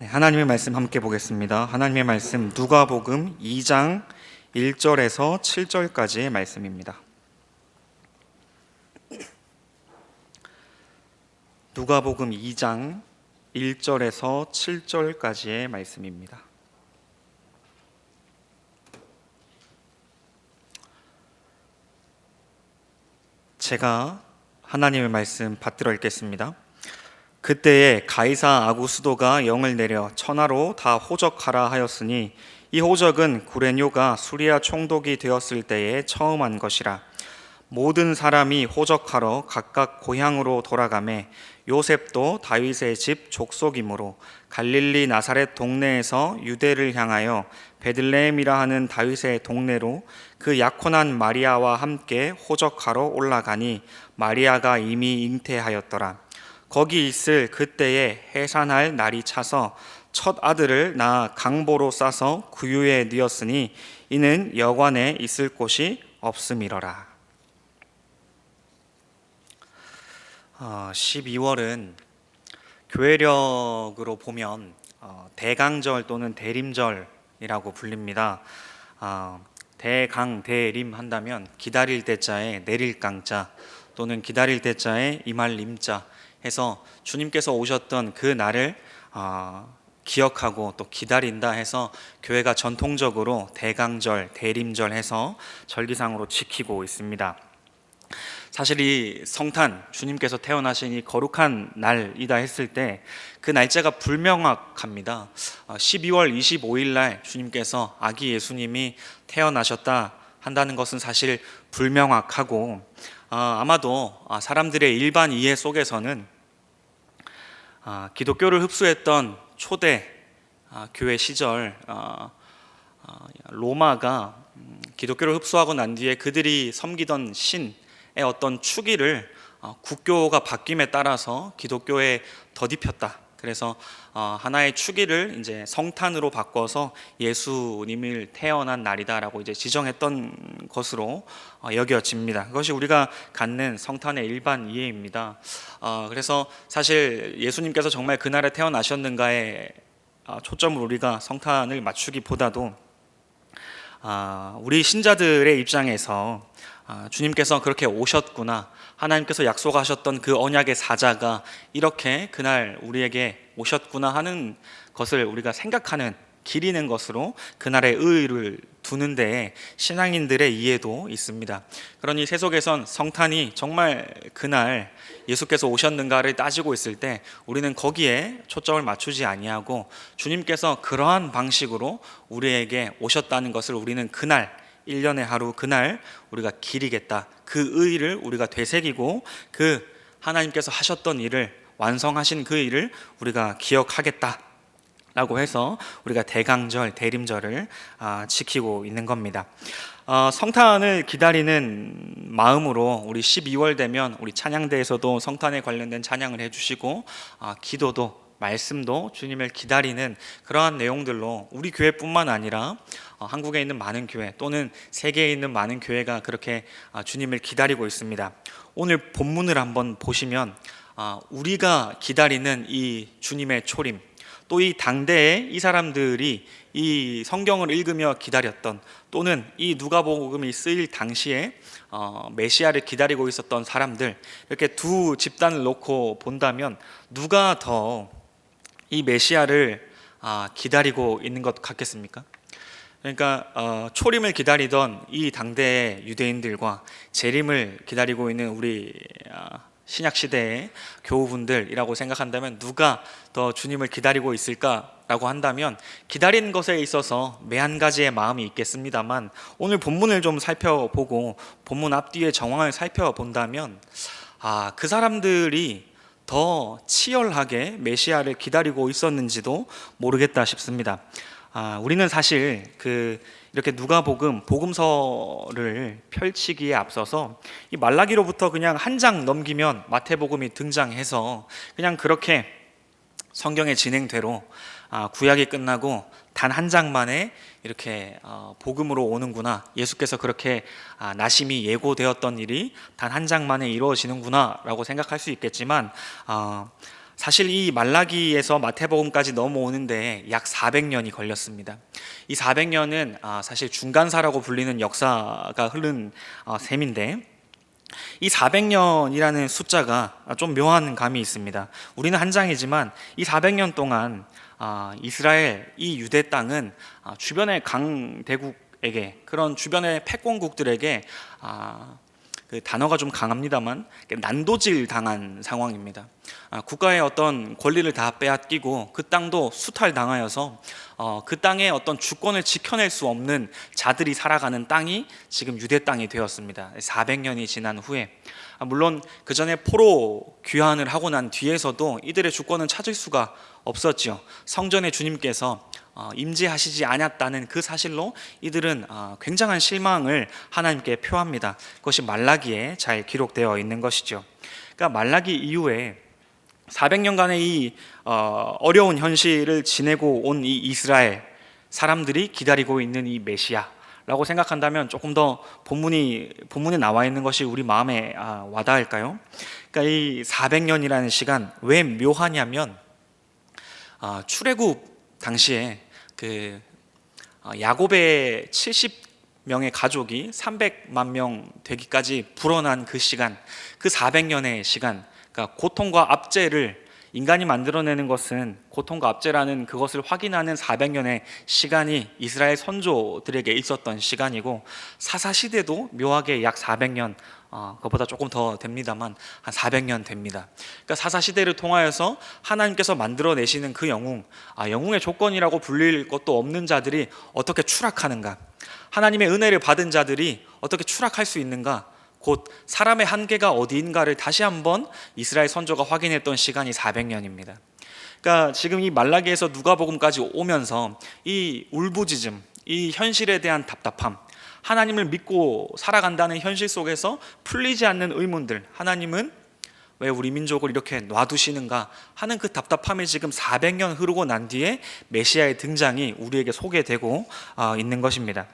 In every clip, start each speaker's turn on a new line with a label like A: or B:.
A: 네, 하나님의 말씀 함께 보겠습니다. 하나님의 말씀 누가복음 2장 1절에서 7절까지의 말씀입니다. 누가복음 2장 1절에서 7절까지의 말씀입니다. 제가 하나님의 말씀 받들어 읽겠습니다. 그때에 가이사 아구스도가 영을 내려 천하로 다 호적하라 하였으니 이 호적은 구레뇨가 수리아 총독이 되었을 때에 처음 한 것이라. 모든 사람이 호적하러 각각 고향으로 돌아가매 요셉도 다윗의 집 족속이므로 갈릴리 나사렛 동네에서 유대를 향하여 베들레헴이라 하는 다윗의 동네로 그 약혼한 마리아와 함께 호적하러 올라가니 마리아가 이미 잉태하였더라. 거기 있을 그때에 해산할 날이 차서 첫 아들을 낳아 강보로 싸서 구유에 뉘었으니 이는 여관에 있을 곳이 없음이러라. 12월은 교회력으로 보면 대강절 또는 대림절이라고 불립니다. 대강, 대림 한다면 기다릴 때자에 내릴 강자 또는 기다릴 때자에 임할 림자 해서 주님께서 오셨던 그 날을 기억하고 또 기다린다 해서 교회가 전통적으로 대강절, 대림절 해서 절기상으로 지키고 있습니다. 사실 이 성탄, 주님께서 태어나신 이 거룩한 날이다 했을 때 그 날짜가 불명확합니다. 12월 25일 날 주님께서 아기 예수님이 태어나셨다 한다는 것은 사실 불명확하고 아마도 사람들의 일반 이해 속에서는 기독교를 흡수했던 초대 교회 시절 로마가 기독교를 흡수하고 난 뒤에 그들이 섬기던 신의 어떤 추기를 국교가 바뀜에 따라서 기독교에 덧입혔다. 그래서 하나의 추기를 이제 성탄으로 바꿔서 예수님을 태어난 날이다라고 이제 지정했던 것으로 여겨집니다. 그것이 우리가 갖는 성탄의 일반 이해입니다. 그래서 사실 예수님께서 정말 그날에 태어나셨는가에 초점을 우리가 성탄을 맞추기보다도 우리 신자들의 입장에서 주님께서 그렇게 오셨구나, 하나님께서 약속하셨던 그 언약의 사자가 이렇게 그날 우리에게 오셨구나 하는 것을 우리가 생각하는, 기리는 것으로 그날의 의의를 두는 데에 신앙인들의 이해도 있습니다. 그러니 세속에선 성탄이 정말 그날 예수께서 오셨는가를 따지고 있을 때 우리는 거기에 초점을 맞추지 아니하고 주님께서 그러한 방식으로 우리에게 오셨다는 것을 우리는 그날 1년의 하루 그날 우리가 기리겠다, 그 의의를 우리가 되새기고 그 하나님께서 하셨던 일을, 완성하신 그 일을 우리가 기억하겠다 라고 해서 우리가 대강절, 대림절을 지키고 있는 겁니다. 성탄을 기다리는 마음으로 우리 12월 되면 우리 찬양대에서도 성탄에 관련된 찬양을 해주시고 기도도, 말씀도 주님을 기다리는 그러한 내용들로 우리 교회뿐만 아니라 한국에 있는 많은 교회 또는 세계에 있는 많은 교회가 그렇게 주님을 기다리고 있습니다. 오늘 본문을 한번 보시면 우리가 기다리는 이 주님의 초림, 또 이 당대에 이 사람들이 이 성경을 읽으며 기다렸던, 또는 이 누가복음이 쓰일 당시에 메시아를 기다리고 있었던 사람들, 이렇게 두 집단을 놓고 본다면 누가 더 이 메시아를 기다리고 있는 것 같겠습니까? 그러니까 초림을 기다리던 이 당대의 유대인들과 재림을 기다리고 있는 우리 신약 시대의 교우분들이라고 생각한다면 누가 더 주님을 기다리고 있을까라고 한다면 기다리는 것에 있어서 매한 가지의 마음이 있겠습니다만 오늘 본문을 좀 살펴보고 본문 앞뒤의 정황을 살펴본다면 그 사람들이 더 치열하게 메시아를 기다리고 있었는지도 모르겠다 싶습니다. 우리는 사실 이렇게 누가복음, 복음서를 펼치기에 앞서서 이 말라기로부터 그냥 한 장 넘기면 마태복음이 등장해서 그냥 그렇게 성경의 진행대로 구약이 끝나고 단 한 장만에 이렇게 복음으로 오는구나, 예수께서 그렇게 나심이 예고되었던 일이 단 한 장만에 이루어지는구나 라고 생각할 수 있겠지만 사실 이 말라기에서 마태복음까지 넘어오는데 약 400년이 걸렸습니다. 이 400년은 사실 중간사라고 불리는 역사가 흐른 셈인데, 이 400년이라는 숫자가 좀 묘한 감이 있습니다. 우리는 한 장이지만 이 400년 동안 이스라엘, 이 유대 땅은 주변의 강대국에게, 그런 주변의 패권국들에게 그 단어가 좀 강합니다만 난도질 당한 상황입니다. 국가의 어떤 권리를 다 빼앗기고 그 땅도 수탈당하여서 그 땅의 어떤 주권을 지켜낼 수 없는 자들이 살아가는 땅이 지금 유대 땅이 되었습니다. 400년이 지난 후에, 물론 그 전에 포로 귀환을 하고 난 뒤에서도 이들의 주권은 찾을 수가 없었지요. 성전에 주님께서 임재하시지 않았다는 그 사실로 이들은 굉장한 실망을 하나님께 표합니다. 그것이 말라기에 잘 기록되어 있는 것이죠. 그러니까 말라기 이후에 400년간의 이 어려운 현실을 지내고 온 이 이스라엘 사람들이 기다리고 있는 이 메시아라고 생각한다면 조금 더 본문에 나와 있는 것이 우리 마음에 와닿을까요? 그러니까 이 400년이라는 시간 왜 묘하냐면, 출애굽 당시에 그 야곱의 70명의 가족이 300만 명 되기까지 불어난 그 시간, 그 400년의 시간, 그러니까 고통과 압제를 인간이 만들어내는 것은 고통과 압제라는 그것을 확인하는 400년의 시간이 이스라엘 선조들에게 있었던 시간이고, 사사시대도 묘하게 약 400년, 그것보다 조금 더 됩니다만 한 400년 됩니다. 그러니까 사사시대를 통하여서 하나님께서 만들어내시는 그 영웅, 영웅의 조건이라고 불릴 것도 없는 자들이 어떻게 추락하는가, 하나님의 은혜를 받은 자들이 어떻게 추락할 수 있는가, 곧 사람의 한계가 어디인가를 다시 한번 이스라엘 선조가 확인했던 시간이 400년입니다. 그러니까 지금 이 말라기에서 누가복음까지 오면서 이 울부짖음, 이 현실에 대한 답답함, 하나님을 믿고 살아간다는 현실 속에서 풀리지 않는 의문들, 하나님은 왜 우리 민족을 이렇게 놔두시는가 하는 그 답답함이 지금 400년 흐르고 난 뒤에 메시아의 등장이 우리에게 소개되고 있는 것입니다.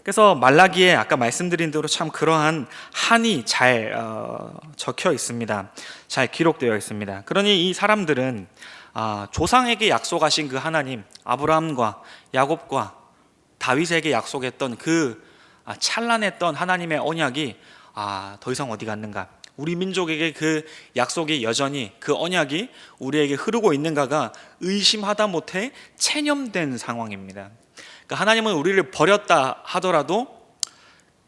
A: 그래서 말라기에 아까 말씀드린 대로 참 그러한 한이 잘 적혀 있습니다. 잘 기록되어 있습니다. 그러니 이 사람들은 조상에게 약속하신 그 하나님, 아브라함과 야곱과 다윗에게 약속했던 그 찬란했던 하나님의 언약이 더 이상 어디 갔는가, 우리 민족에게 그 약속이 여전히, 그 언약이 우리에게 흐르고 있는가가 의심하다 못해 체념된 상황입니다. 그러니까 하나님은 우리를 버렸다 하더라도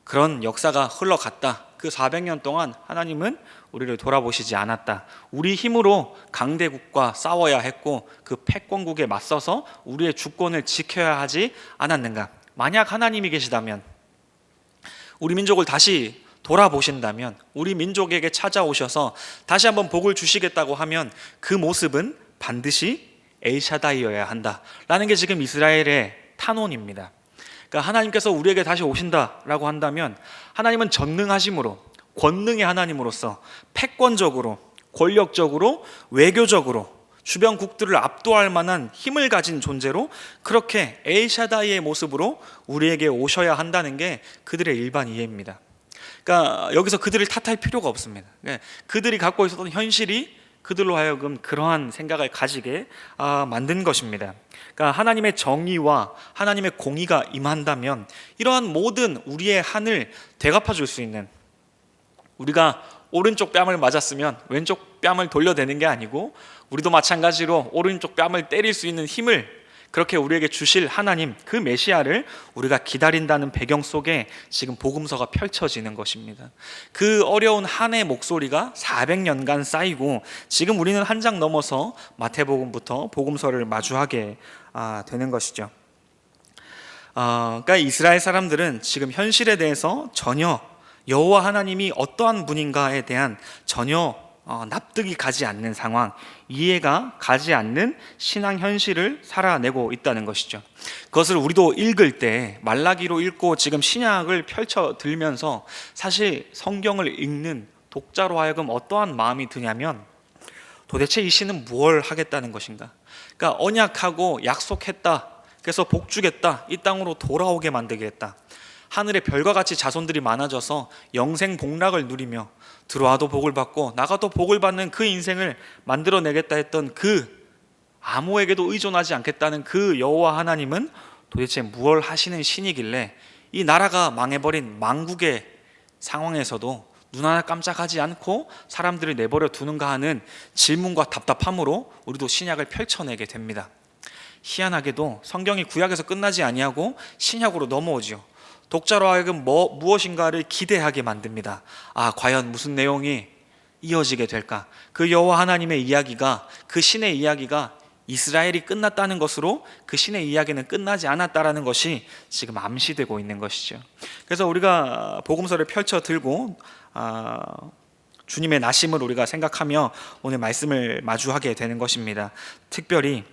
A: 그런 역사가 흘러갔다. 그 400년 동안 하나님은 우리를 돌아보시지 않았다. 우리 힘으로 강대국과 싸워야 했고 그 패권국에 맞서서 우리의 주권을 지켜야 하지 않았는가. 만약 하나님이 계시다면, 우리 민족을 다시 돌아보신다면, 우리 민족에게 찾아오셔서 다시 한번 복을 주시겠다고 하면 그 모습은 반드시 엘샤다이여야 한다라는 게 지금 이스라엘의 탄원입니다. 그러니까 하나님께서 우리에게 다시 오신다라고 한다면 하나님은 전능하심으로, 권능의 하나님으로서 패권적으로, 권력적으로, 외교적으로 주변 국들을 압도할 만한 힘을 가진 존재로 그렇게 엘샤다이의 모습으로 우리에게 오셔야 한다는 게 그들의 일반 이해입니다. 그러니까 여기서 그들을 탓할 필요가 없습니다. 그들이 갖고 있었던 현실이 그들로 하여금 그러한 생각을 가지게 만든 것입니다. 그러니까 하나님의 정의와 하나님의 공의가 임한다면 이러한 모든 우리의 한을 되갚아 줄 수 있는, 우리가 오른쪽 뺨을 맞았으면 왼쪽 뺨을 돌려대는 게 아니고 우리도 마찬가지로 오른쪽 뺨을 때릴 수 있는 힘을 그렇게 우리에게 주실 하나님, 그 메시아를 우리가 기다린다는 배경 속에 지금 복음서가 펼쳐지는 것입니다. 그 어려운 한의 목소리가 400년간 쌓이고 지금 우리는 한 장 넘어서 마태복음부터 복음서를 마주하게 되는 것이죠. 그러니까 이스라엘 사람들은 지금 현실에 대해서 전혀 여호와 하나님이 어떠한 분인가에 대한 전혀 납득이 가지 않는 상황, 이해가 가지 않는 신앙 현실을 살아내고 있다는 것이죠. 그것을 우리도 읽을 때, 말라기로 읽고 지금 신약을 펼쳐 들면서 사실 성경을 읽는 독자로 하여금 어떠한 마음이 드냐면, 도대체 이 신은 뭘 하겠다는 것인가? 그러니까 언약하고 약속했다, 그래서 복 주겠다, 이 땅으로 돌아오게 만들겠다, 하늘의 별과 같이 자손들이 많아져서 영생 복락을 누리며 들어와도 복을 받고 나가도 복을 받는 그 인생을 만들어내겠다 했던 그 아무에게도 의존하지 않겠다는 그 여호와 하나님은 도대체 무엇을 하시는 신이길래 이 나라가 망해버린 망국의 상황에서도 눈 하나 깜짝하지 않고 사람들을 내버려 두는가 하는 질문과 답답함으로 우리도 신약을 펼쳐내게 됩니다. 희한하게도 성경이 구약에서 끝나지 아니하고 신약으로 넘어오죠. 독자로 하여금 무엇인가를 기대하게 만듭니다. 과연 무슨 내용이 이어지게 될까? 그 여호와 하나님의 이야기가, 그 신의 이야기가 이스라엘이 끝났다는 것으로 그 신의 이야기는 끝나지 않았다라는 것이 지금 암시되고 있는 것이죠. 그래서 우리가 복음서를 펼쳐 들고 주님의 나심을 우리가 생각하며 오늘 말씀을 마주하게 되는 것입니다. 특별히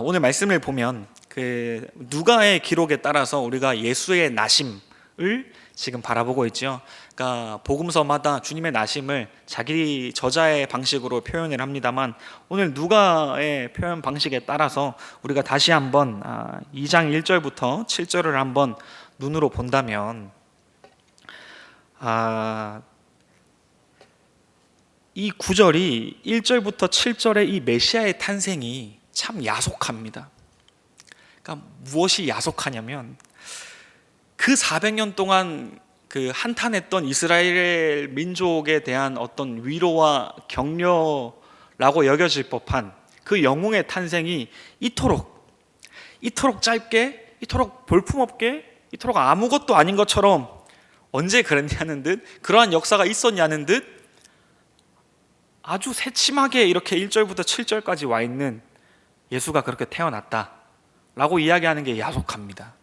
A: 오늘 말씀을 보면 그 누가의 기록에 따라서 우리가 예수의 나심을 지금 바라보고 있죠. 그러니까 복음서마다 주님의 나심을 자기 저자의 방식으로 표현을 합니다만 오늘 누가의 표현 방식에 따라서 우리가 다시 한번 2장 1절부터 7절을 한번 눈으로 본다면 이 구절이 1절부터 7절의 이 메시아의 탄생이 참 야속합니다. 그러니까 무엇이 야속하냐면 그 400년 동안 그 한탄했던 이스라엘 민족에 대한 어떤 위로와 격려라고 여겨질 법한 그 영웅의 탄생이 이토록 짧게, 이토록 볼품없게, 이토록 아무것도 아닌 것처럼 언제 그랬냐는 듯, 그러한 역사가 있었냐는 듯 아주 새침하게 이렇게 1절부터 7절까지 와 있는 예수가 그렇게 태어났다라고 이야기하는 게 야속합니다.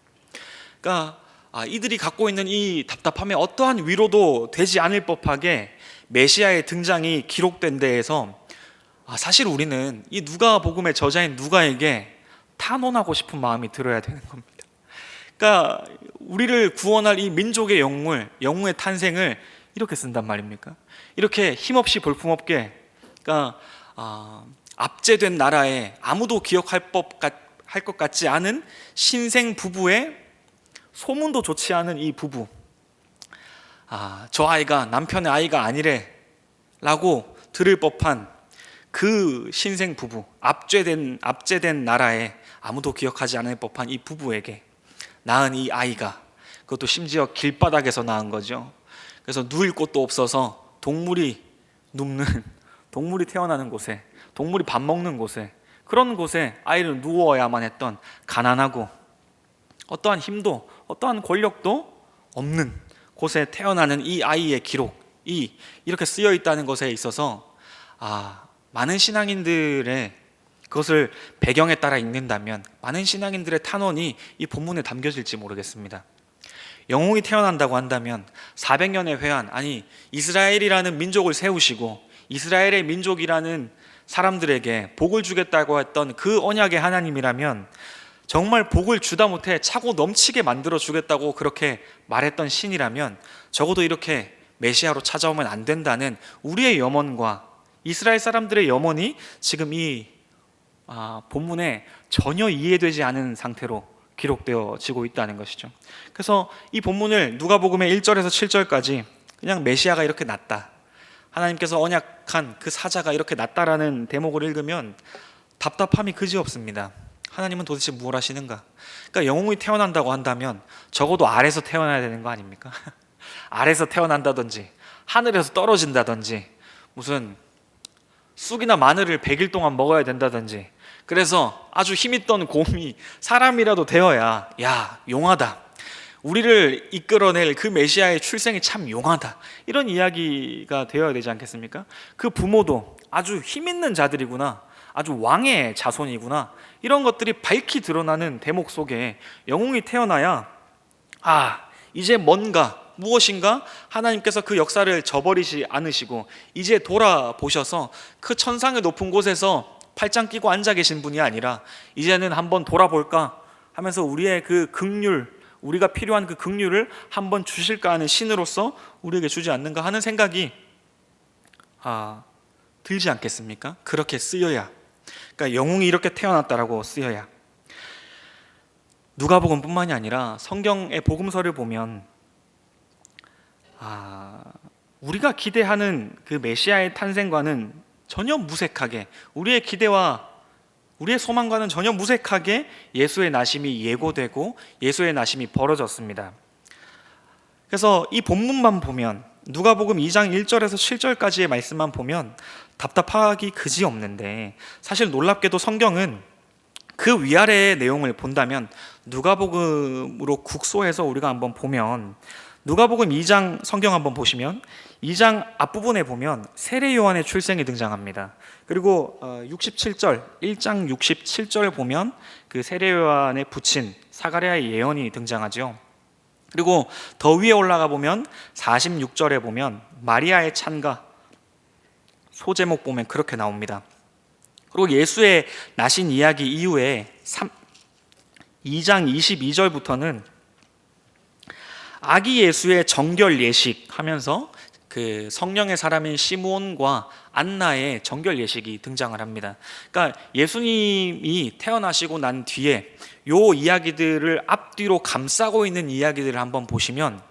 A: 그러니까 이들이 갖고 있는 이 답답함에 어떠한 위로도 되지 않을 법하게 메시아의 등장이 기록된 데에서 사실 우리는 이 누가복음의 저자인 누가에게 탄원하고 싶은 마음이 들어야 되는 겁니다. 그러니까 우리를 구원할 이 민족의 영웅의 탄생을 이렇게 쓴단 말입니까? 이렇게 힘없이 볼품없게, 그러니까 압제된 나라에 아무도 기억할 것 같지 않은 신생 부부의 소문도 좋지 않은 이 부부, 저 아이가 남편의 아이가 아니래 라고 들을 법한 그 신생 부부, 압제된 나라에 아무도 기억하지 않을 법한 이 부부에게 낳은 이 아이가, 그것도 심지어 길바닥에서 낳은 거죠. 그래서 누울 곳도 없어서 동물이 태어나는 곳에, 동물이 밥 먹는 곳에, 그런 곳에 아이를 누워야만 했던 가난하고 어떠한 힘도 어떠한 권력도 없는 곳에 태어나는 이 아이의 기록이 이렇게 쓰여 있다는 것에 있어서 많은 신앙인들의 그것을 배경에 따라 읽는다면 많은 신앙인들의 탄원이 이 본문에 담겨질지 모르겠습니다. 영웅이 태어난다고 한다면 400년의 회한, 이스라엘이라는 민족을 세우시고 이스라엘의 민족이라는 사람들에게 복을 주겠다고 했던 그 언약의 하나님이라면 정말 복을 주다 못해 차고 넘치게 만들어 주겠다고 그렇게 말했던 신이라면 적어도 이렇게 메시아로 찾아오면 안 된다는 우리의 염원과 이스라엘 사람들의 염원이 지금 이 본문에 전혀 이해되지 않은 상태로 기록되어지고 있다는 것이죠. 그래서 이 본문을 누가복음의 1절에서 7절까지 그냥 메시아가 이렇게 났다, 하나님께서 언약한 그 사자가 이렇게 났다라는 대목을 읽으면 답답함이 그지없습니다. 하나님은 도대체 무엇 하시는가? 그러니까 영웅이 태어난다고 한다면 적어도 아래서 태어나야 되는 거 아닙니까? 아래서 태어난다든지 하늘에서 떨어진다든지 무슨 쑥이나 마늘을 100일 동안 먹어야 된다든지, 그래서 아주 힘있던 곰이 사람이라도 되어야 용하다, 우리를 이끌어낼 그 메시아의 출생이 참 용하다, 이런 이야기가 되어야 되지 않겠습니까? 그 부모도 아주 힘있는 자들이구나, 아주 왕의 자손이구나, 이런 것들이 밝히 드러나는 대목 속에 영웅이 태어나야 이제 무엇인가 하나님께서 그 역사를 저버리지 않으시고 이제 돌아보셔서 그 천상의 높은 곳에서 팔짱 끼고 앉아 계신 분이 아니라 이제는 한번 돌아볼까 하면서 우리의 그 긍휼, 우리가 필요한 그 긍휼을 한번 주실까 하는 신으로서 우리에게 주지 않는가 하는 생각이 들지 않겠습니까? 그렇게 쓰여야, 그러니까 영웅이 이렇게 태어났다라고 쓰여야. 누가복음뿐만이 아니라 성경의 복음서를 보면 우리가 기대하는 그 메시아의 탄생과는 전혀 무색하게, 우리의 기대와 우리의 소망과는 전혀 무색하게 예수의 나심이 예고되고 예수의 나심이 벌어졌습니다. 그래서 이 본문만 보면, 누가복음 2장 1절에서 7절까지의 말씀만 보면 답답하기 그지없는데, 사실 놀랍게도 성경은 그 위아래의 내용을 본다면 누가복음으로 국소해서 우리가 한번 보면, 누가복음 2장 성경 한번 보시면 2장 앞부분에 보면 세례 요한의 출생이 등장합니다. 그리고 67절, 1장 67절 보면 그 세례 요한의 부친 사가랴의 예언이 등장하죠. 그리고 더 위에 올라가 보면 46절에 보면 마리아의 찬가, 소제목 보면 그렇게 나옵니다. 그리고 예수의 나신 이야기 이후에 2장 22절부터는 아기 예수의 정결 예식 하면서 그 성령의 사람인 시므온과 안나의 정결 예식이 등장을 합니다. 그러니까 예수님이 태어나시고 난 뒤에 요 이야기들을 앞뒤로 감싸고 있는 이야기들을 한번 보시면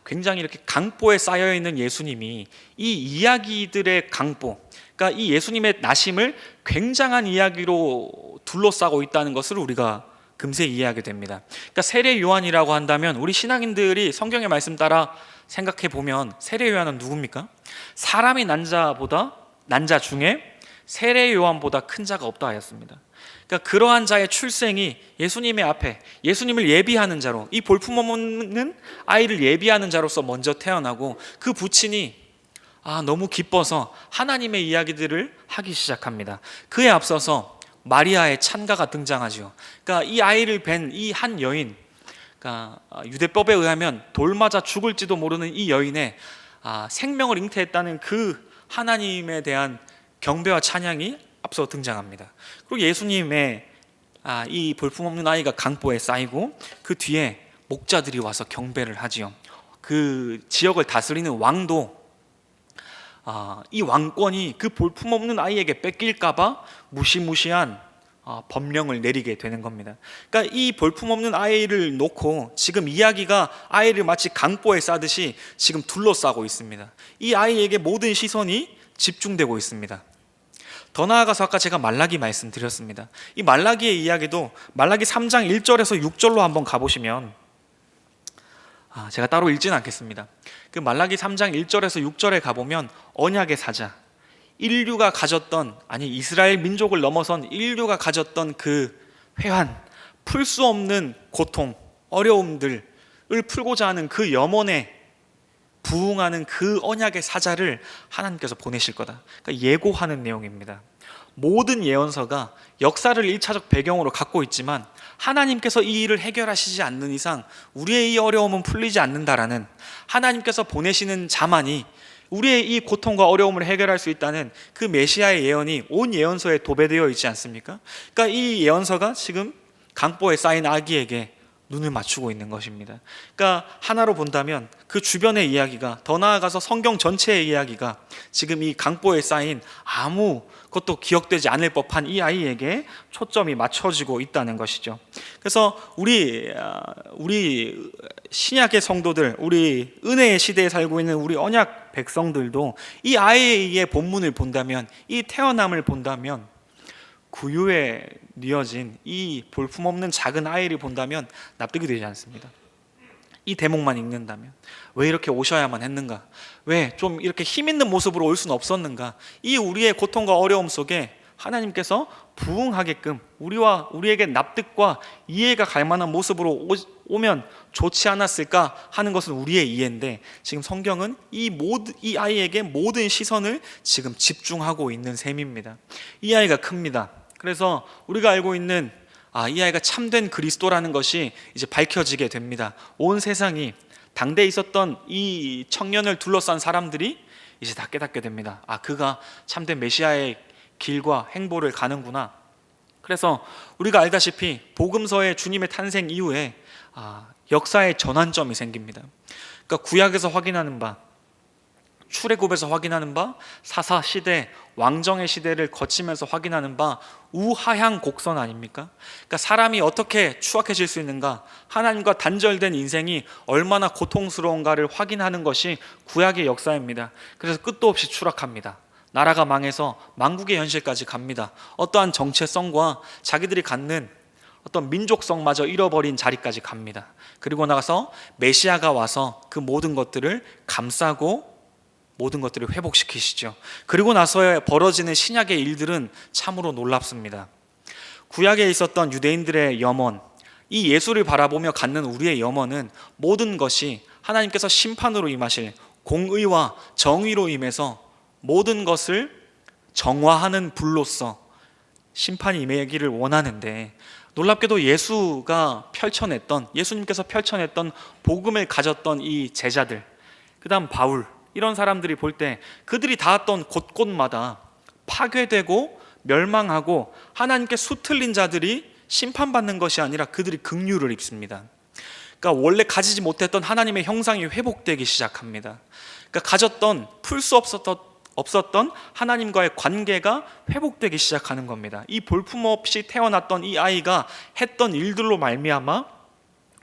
A: 굉장히 이렇게 강보에 쌓여 있는 예수님이 이 이야기들의 강보, 그러니까 이 예수님의 나심을 굉장한 이야기로 둘러싸고 있다는 것을 우리가 금세 이해하게 됩니다. 그러니까 세례 요한이라고 한다면 우리 신앙인들이 성경의 말씀 따라 생각해 보면 세례 요한은 누굽니까? 사람이 난 자 중에 세례 요한보다 큰 자가 없다 하였습니다. 그러니까 그러한 자의 출생이 예수님의 앞에, 예수님을 예비하는 자로, 이 볼품없는 아이를 예비하는 자로서 먼저 태어나고, 그 부친이 너무 기뻐서 하나님의 이야기들을 하기 시작합니다. 그에 앞서서 마리아의 찬가가 등장하죠. 그러니까 이 아이를 뵌 이 한 여인, 그러니까 유대법에 의하면 돌 맞아 죽을지도 모르는 이 여인의 생명을 잉태했다는 그 하나님에 대한 경배와 찬양이 앞서 등장합니다. 그리고 예수님의 이 볼품없는 아이가 강보에 쌓이고 그 뒤에 목자들이 와서 경배를 하지요. 그 지역을 다스리는 왕도 이 왕권이 그 볼품없는 아이에게 뺏길까봐 무시무시한 법령을 내리게 되는 겁니다. 그러니까 이 볼품없는 아이를 놓고 지금 이야기가 아이를 마치 강보에 싸듯이 지금 둘러싸고 있습니다. 이 아이에게 모든 시선이 집중되고 있습니다. 더 나아가서 아까 제가 말라기 말씀드렸습니다. 이 말라기의 이야기도 말라기 3장 1절에서 6절로 한번 가보시면, 제가 따로 읽지는 않겠습니다. 그 말라기 3장 1절에서 6절에 가보면 언약의 사자, 인류가 가졌던, 이스라엘 민족을 넘어선 인류가 가졌던 그 회한, 풀 수 없는 고통, 어려움들을 풀고자 하는 그 염원에 부응하는 그 언약의 사자를 하나님께서 보내실 거다. 그러니까 예고하는 내용입니다. 모든 예언서가 역사를 1차적 배경으로 갖고 있지만 하나님께서 이 일을 해결하시지 않는 이상 우리의 이 어려움은 풀리지 않는다라는, 하나님께서 보내시는 자만이 우리의 이 고통과 어려움을 해결할 수 있다는 그 메시아의 예언이 온 예언서에 도배되어 있지 않습니까? 그러니까 이 예언서가 지금 강보에 쌓인 아기에게 눈을 맞추고 있는 것입니다. 그러니까 하나로 본다면 그 주변의 이야기가, 더 나아가서 성경 전체의 이야기가 지금 이 강보에 쌓인 아무것도 기억되지 않을 법한 이 아이에게 초점이 맞춰지고 있다는 것이죠. 그래서 우리 신약의 성도들, 우리 은혜의 시대에 살고 있는 우리 언약 백성들도 이 아이의 본문을 본다면, 이 태어남을 본다면, 구유에 뉘어진 이 볼품없는 작은 아이를 본다면 납득이 되지 않습니다. 이 대목만 읽는다면 왜 이렇게 오셔야만 했는가? 왜 좀 이렇게 힘 있는 모습으로 올 수는 없었는가? 이 우리의 고통과 어려움 속에 하나님께서 부응하게끔 우리에게 납득과 이해가 갈 만한 모습으로 오면 좋지 않았을까 하는 것은 우리의 이해인데, 지금 성경은 이 아이에게 모든 시선을 지금 집중하고 있는 셈입니다. 이 아이가 큽니다. 그래서 우리가 알고 있는 이 아이가 참된 그리스도라는 것이 이제 밝혀지게 됩니다. 온 세상이, 당대에 있었던 이 청년을 둘러싼 사람들이 이제 다 깨닫게 됩니다. 그가 참된 메시아의 길과 행보를 가는구나. 그래서 우리가 알다시피 복음서의 주님의 탄생 이후에 역사의 전환점이 생깁니다. 그러니까 구약에서 확인하는 바, 출애굽에서 확인하는 바, 사사 시대, 왕정의 시대를 거치면서 확인하는 바 우하향 곡선 아닙니까? 그러니까 사람이 어떻게 추악해질 수 있는가, 하나님과 단절된 인생이 얼마나 고통스러운가를 확인하는 것이 구약의 역사입니다. 그래서 끝도 없이 추락합니다. 나라가 망해서 망국의 현실까지 갑니다. 어떠한 정체성과 자기들이 갖는 어떤 민족성마저 잃어버린 자리까지 갑니다. 그리고 나가서 메시아가 와서 그 모든 것들을 감싸고 모든 것들을 회복시키시죠. 그리고 나서에 벌어지는 신약의 일들은 참으로 놀랍습니다. 구약에 있었던 유대인들의 염원, 이 예수를 바라보며 갖는 우리의 염원은 모든 것이 하나님께서 심판으로 임하실 공의와 정의로 임해서 모든 것을 정화하는 불로서 심판이 임하기를 원하는데, 놀랍게도 예수님께서 펼쳐냈던 복음을 가졌던 이 제자들, 그 다음 바울, 이런 사람들이 볼 때 그들이 닿았던 곳곳마다 파괴되고 멸망하고 하나님께 수틀린 자들이 심판받는 것이 아니라 그들이 긍휼을 입습니다. 그러니까 원래 가지지 못했던 하나님의 형상이 회복되기 시작합니다. 그러니까 가졌던 풀 수 없었던 하나님과의 관계가 회복되기 시작하는 겁니다. 이 볼품없이 태어났던 이 아이가 했던 일들로 말미암아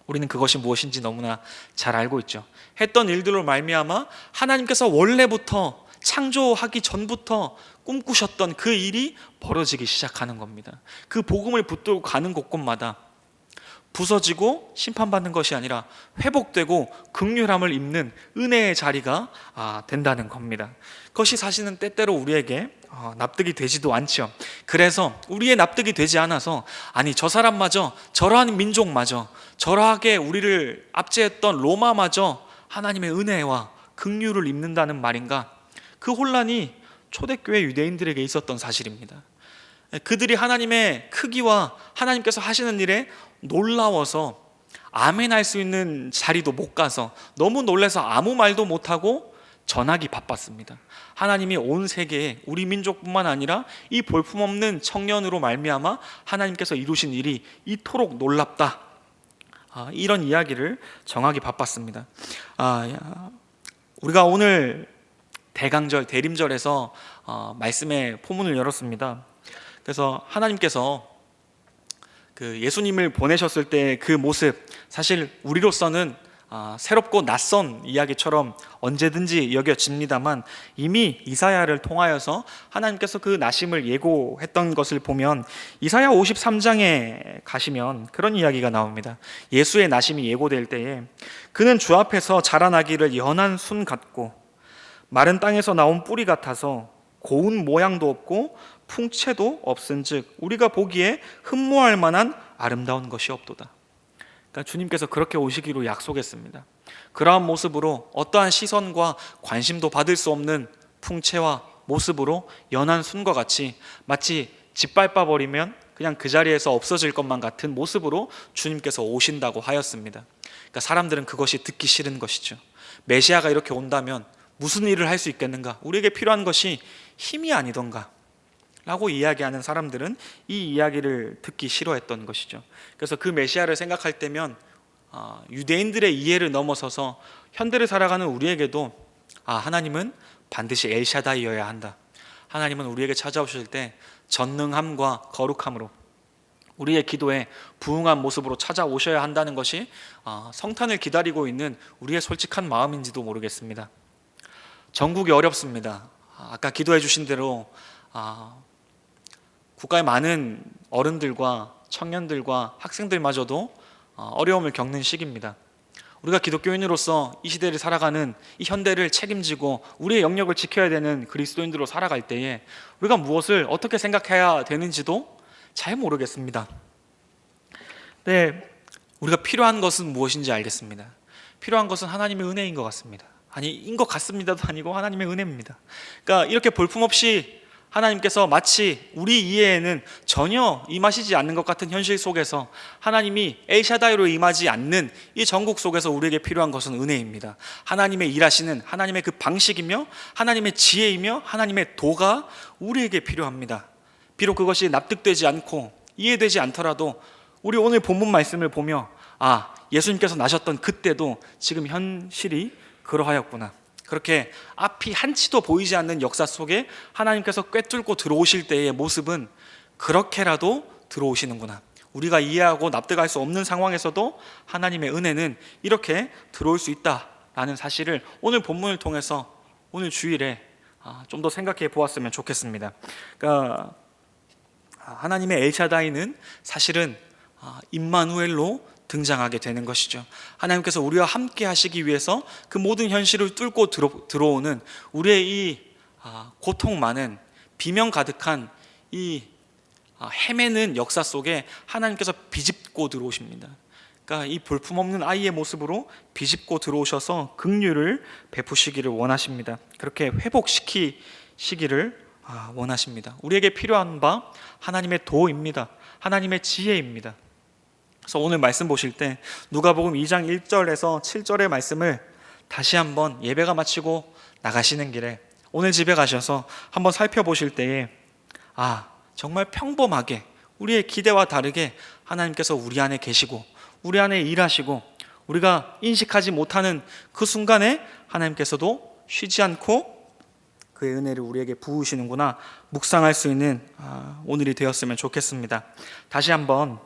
A: 우리는 그것이 무엇인지 너무나 잘 알고 있죠. 했던 일들로 말미암아 하나님께서 원래부터 창조하기 전부터 꿈꾸셨던 그 일이 벌어지기 시작하는 겁니다. 그 복음을 붙들고 가는 곳곳마다 부서지고 심판받는 것이 아니라 회복되고 긍휼함을 입는 은혜의 자리가 된다는 겁니다. 그것이 사실은 때때로 우리에게 납득이 되지도 않죠. 그래서 우리의 납득이 되지 않아서, 아니 저 사람마저, 저러한 민족마저, 저러하게 우리를 압제했던 로마마저 하나님의 은혜와 긍휼을 입는다는 말인가? 그 혼란이 초대교회 유대인들에게 있었던 사실입니다. 그들이 하나님의 크기와 하나님께서 하시는 일에 놀라워서 아멘 할 수 있는 자리도 못 가서 너무 놀라서 아무 말도 못하고 전하기 바빴습니다. 하나님이 온 세계에 우리 민족뿐만 아니라 이 볼품없는 청년으로 말미암아 하나님께서 이루신 일이 이토록 놀랍다, 이런 이야기를 정하기 바빴습니다. 우리가 오늘 대강절, 대림절에서 말씀의 포문을 열었습니다. 그래서 하나님께서 그 예수님을 보내셨을 때 그 모습, 사실 우리로서는 새롭고 낯선 이야기처럼 언제든지 여겨집니다만, 이미 이사야를 통하여서 하나님께서 그 나심을 예고했던 것을 보면 이사야 53장에 가시면 그런 이야기가 나옵니다. 예수의 나심이 예고될 때에 그는 주 앞에서 자라나기를 연한 순 같고 마른 땅에서 나온 뿌리 같아서 고운 모양도 없고 풍채도 없은즉 우리가 보기에 흠모할 만한 아름다운 것이 없도다. 그러니까 주님께서 그렇게 오시기로 약속했습니다. 그러한 모습으로 어떠한 시선과 관심도 받을 수 없는 풍채와 모습으로 연한 순과 같이 마치 짓밟아 버리면 그냥 그 자리에서 없어질 것만 같은 모습으로 주님께서 오신다고 하였습니다. 그러니까 사람들은 그것이 듣기 싫은 것이죠. 메시아가 이렇게 온다면 무슨 일을 할 수 있겠는가? 우리에게 필요한 것이 힘이 아니던가? 라고 이야기하는 사람들은 이 이야기를 듣기 싫어했던 것이죠. 그래서 그 메시아를 생각할 때면 유대인들의 이해를 넘어서서 현대를 살아가는 우리에게도 하나님은 반드시 엘샤다이여야 한다. 하나님은 우리에게 찾아오실 때 전능함과 거룩함으로 우리의 기도에 부응한 모습으로 찾아오셔야 한다는 것이 성탄을 기다리고 있는 우리의 솔직한 마음인지도 모르겠습니다. 전국이 어렵습니다. 아까 기도해 주신 대로 국가의 많은 어른들과 청년들과 학생들마저도 어려움을 겪는 시기입니다. 우리가 기독교인으로서 이 시대를 살아가는 이 현대를 책임지고 우리의 영역을 지켜야 되는 그리스도인들로 살아갈 때에 우리가 무엇을 어떻게 생각해야 되는지도 잘 모르겠습니다. 네, 우리가 필요한 것은 무엇인지 알겠습니다. 필요한 것은 하나님의 은혜인 것 같습니다. 인 것 같습니다도 아니고 하나님의 은혜입니다. 그러니까 이렇게 볼품없이 하나님께서 마치 우리 이해에는 전혀 임하시지 않는 것 같은 현실 속에서 하나님이 엘샤다이로 임하지 않는 이 전국 속에서 우리에게 필요한 것은 은혜입니다. 하나님의 일하시는 하나님의 그 방식이며 하나님의 지혜이며 하나님의 도가 우리에게 필요합니다. 비록 그것이 납득되지 않고 이해되지 않더라도 우리 오늘 본문 말씀을 보며 예수님께서 나셨던 그때도 지금 현실이 그러하였구나. 그렇게 앞이 한치도 보이지 않는 역사 속에 하나님께서 꿰뚫고 들어오실 때의 모습은 그렇게라도 들어오시는구나. 우리가 이해하고 납득할 수 없는 상황에서도 하나님의 은혜는 이렇게 들어올 수 있다라는 사실을 오늘 본문을 통해서 오늘 주일에 좀 더 생각해 보았으면 좋겠습니다. 그러니까 하나님의 엘샤다이는 사실은 임마누엘로 등장하게 되는 것이죠. 하나님께서 우리와 함께 하시기 위해서 그 모든 현실을 뚫고 들어오는 우리의 이 고통 많은 비명 가득한 이 헤매는 역사 속에 하나님께서 비집고 들어오십니다. 그러니까 이 볼품없는 아이의 모습으로 비집고 들어오셔서 긍휼을 베푸시기를 원하십니다. 그렇게 회복시키시기를 원하십니다. 우리에게 필요한 바 하나님의 도입니다. 하나님의 지혜입니다. 그래서 오늘 말씀 보실 때 누가복음 2장 1절에서 7절의 말씀을 다시 한번 예배가 마치고 나가시는 길에 오늘 집에 가셔서 한번 살펴보실 때에 정말 평범하게 우리의 기대와 다르게 하나님께서 우리 안에 계시고 우리 안에 일하시고 우리가 인식하지 못하는 그 순간에 하나님께서도 쉬지 않고 그의 은혜를 우리에게 부으시는구나 묵상할 수 있는 오늘이 되었으면 좋겠습니다. 다시 한번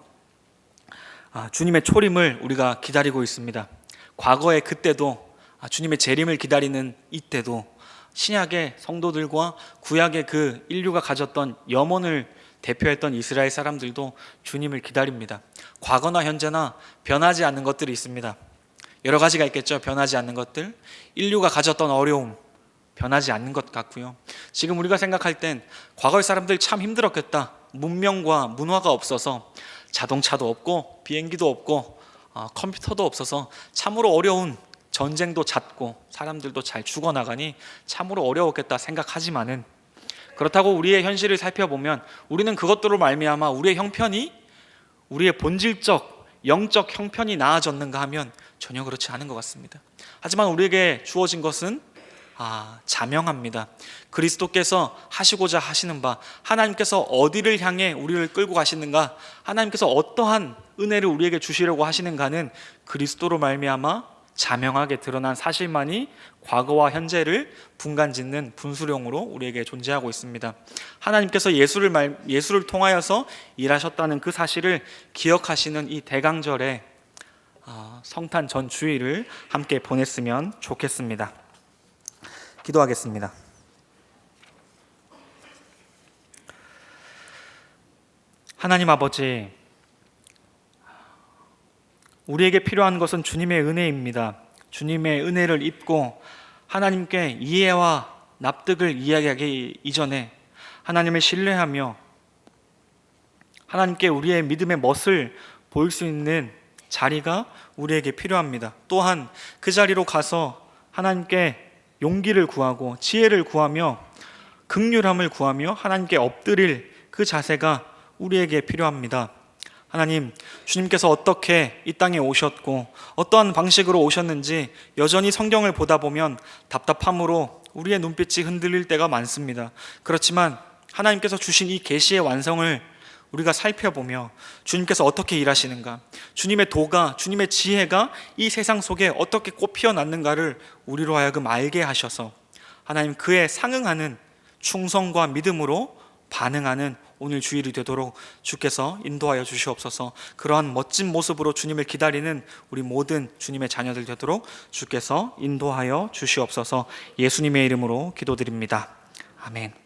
A: 주님의 초림을 우리가 기다리고 있습니다. 과거의 그때도 주님의 재림을 기다리는 이때도 신약의 성도들과 구약의 그 인류가 가졌던 염원을 대표했던 이스라엘 사람들도 주님을 기다립니다. 과거나 현재나 변하지 않는 것들이 있습니다. 여러 가지가 있겠죠. 변하지 않는 것들, 인류가 가졌던 어려움 변하지 않는 것 같고요. 지금 우리가 생각할 땐 과거의 사람들 참 힘들었겠다. 문명과 문화가 없어서 자동차도 없고 비행기도 없고 컴퓨터도 없어서 참으로 어려운, 전쟁도 잦고 사람들도 잘 죽어나가니 참으로 어려웠겠다 생각하지만은, 그렇다고 우리의 현실을 살펴보면 우리는 그것들로 말미암아 우리의 형편이, 우리의 본질적 영적 형편이 나아졌는가 하면 전혀 그렇지 않은 것 같습니다. 하지만 우리에게 주어진 것은 자명합니다. 그리스도께서 하시고자 하시는 바, 하나님께서 어디를 향해 우리를 끌고 가시는가, 하나님께서 어떠한 은혜를 우리에게 주시려고 하시는가는 그리스도로 말미암아 자명하게 드러난 사실만이 과거와 현재를 분간짓는 분수령으로 우리에게 존재하고 있습니다. 하나님께서 예수를 통하여서 일하셨다는 그 사실을 기억하시는 이 대강절에 성탄 전 주일을 함께 보냈으면 좋겠습니다. 기도하겠습니다. 하나님 아버지, 우리에게 필요한 것은 주님의 은혜입니다. 주님의 은혜를 입고 하나님께 이해와 납득을 이야기하기 이전에 하나님을 신뢰하며 하나님께 우리의 믿음의 멋을 보일 수 있는 자리가 우리에게 필요합니다. 또한 그 자리로 가서 하나님께 용기를 구하고 지혜를 구하며 긍휼함을 구하며 하나님께 엎드릴 그 자세가 우리에게 필요합니다. 하나님, 주님께서 어떻게 이 땅에 오셨고 어떠한 방식으로 오셨는지 여전히 성경을 보다 보면 답답함으로 우리의 눈빛이 흔들릴 때가 많습니다. 그렇지만 하나님께서 주신 이 계시의 완성을 우리가 살펴보며 주님께서 어떻게 일하시는가, 주님의 도가, 주님의 지혜가 이 세상 속에 어떻게 꽃 피어났는가를 우리로 하여금 알게 하셔서 하나님 그에 상응하는 충성과 믿음으로 반응하는 오늘 주일이 되도록 주께서 인도하여 주시옵소서. 그러한 멋진 모습으로 주님을 기다리는 우리 모든 주님의 자녀들 되도록 주께서 인도하여 주시옵소서. 예수님의 이름으로 기도드립니다. 아멘.